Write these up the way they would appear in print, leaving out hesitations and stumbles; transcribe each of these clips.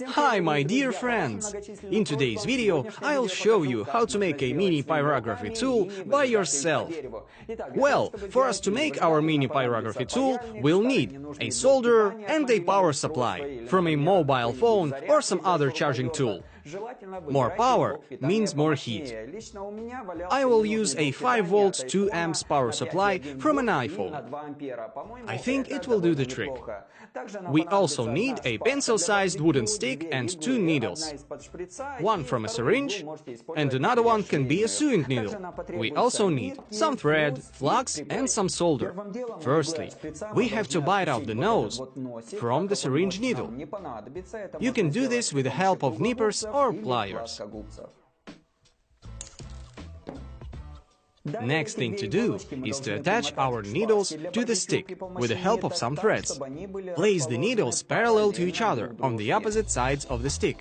Hi my dear friends! In today's video I'll show you how to make a mini pyrography tool by yourself. Well, for us to make our mini pyrography tool, we'll need a solder and a power supply from a mobile phone or some other charging tool. More power means more heat. I will use a 5V 2 amps power supply from an iPhone. I think it will do the trick. We also need a pencil-sized wooden stick and 2 needles. One from a syringe and another one can be a sewing needle. We also need some thread, flux and some solder. Firstly, we have to bite off the nose from the syringe needle. You can do this with the help of nippers or pliers. Next thing to do is to attach our needles to the stick with the help of some threads. Place the needles parallel to each other on the opposite sides of the stick.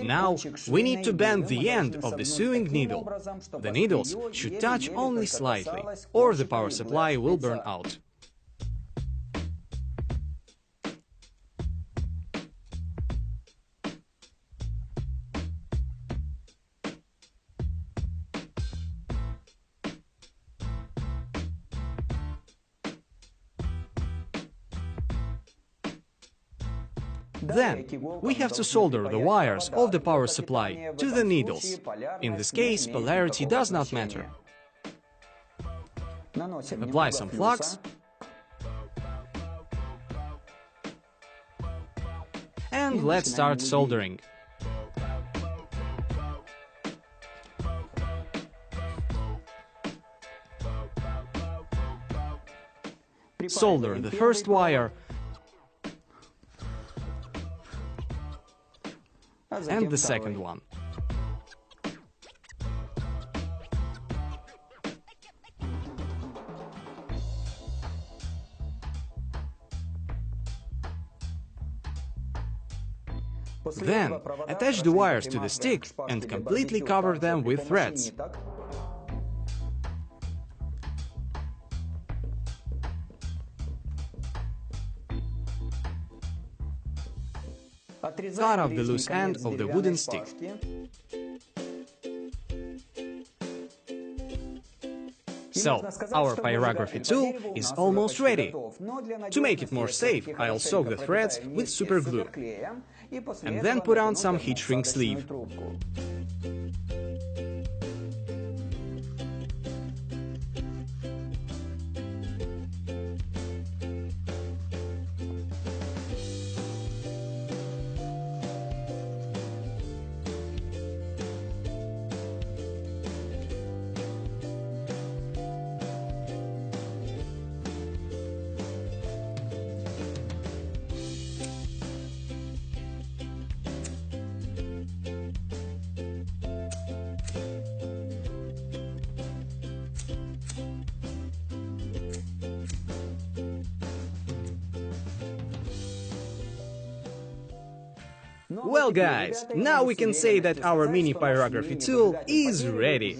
Now we need to bend the end of the sewing needle. The needles should touch only slightly, or the power supply will burn out. Then, we have to solder the wires of the power supply to the needles. In this case, polarity does not matter. Apply some flux and let's start soldering. Solder the first wire and the second one. Then, attach the wires to the stick and completely cover them with threads. Cut off the loose end of the wooden stick. So, our pyrography tool is almost ready. To make it more safe, I'll soak the threads with super glue and then put on some heat shrink sleeve. Well guys, now we can say that our mini pyrography tool is ready.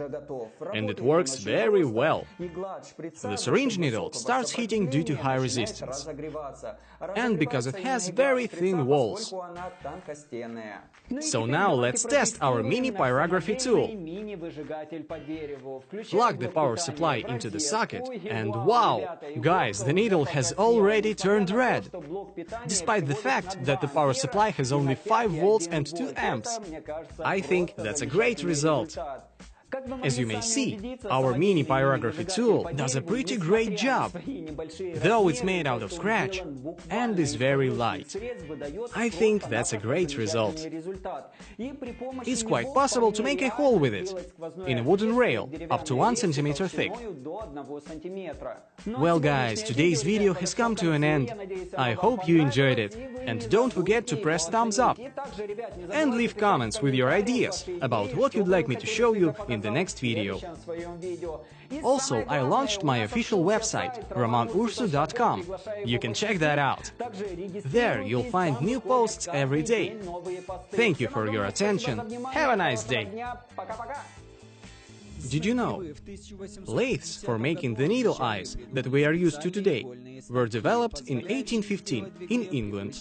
And it works very well. The syringe needle starts heating due to high resistance. And because it has very thin walls. So now let's test our mini pyrography tool. Plug the power supply into the socket and wow! Guys, the needle has already turned red. Despite the fact that the power supply has only 5V and 2 amps. I think that's a great result. As you may see, our mini pyrography tool does a pretty great job, though it's made out of scratch and is very light. I think that's a great result. It's quite possible to make a hole with it, in a wooden rail, up to 1 cm thick. Well guys, today's video has come to an end. I hope you enjoyed it, and don't forget to press thumbs up. And leave comments with your ideas about what you'd like me to show you in the next video. Also, I launched my official website, romanursu.com. You can check that out. There you'll find new posts every day. Thank you for your attention. Have a nice day. Did you know? Lathes for making the needle eyes that we are used to today were developed in 1815 in England.